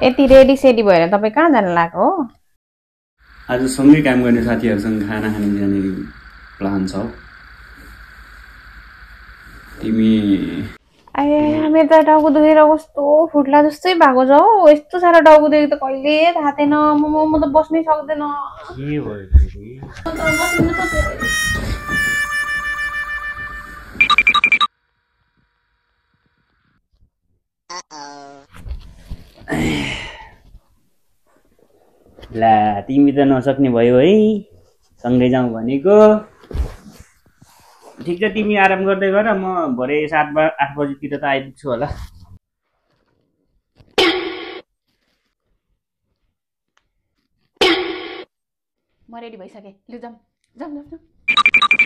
यति रेडी सेडी भएर तपाईँ कहाँ जान लाग्यो हो? आज सँगै काम गर्ने साथीहरूसँग खाना खाने जाने प्लान छ। तिमी मेरो त टाउको दुखेर कस्तो फुट्ला जस्तै भएको छ हौ। यस्तो साह्रो टाउको दुखेको त कहिले थाहा थिएन। म त बस्नै सक्दैन। के भयो? ला तिमी त नसक्ने भयो है, सँगै जाउँ भनेको। ठिक छ, तिमी आराम गर्दै गर, म भरे 7-8 बजीतिर त आइपुग्छु होला। म रेडी भइसकेँ, लु जाऊँ जाऊँ जाऊँ।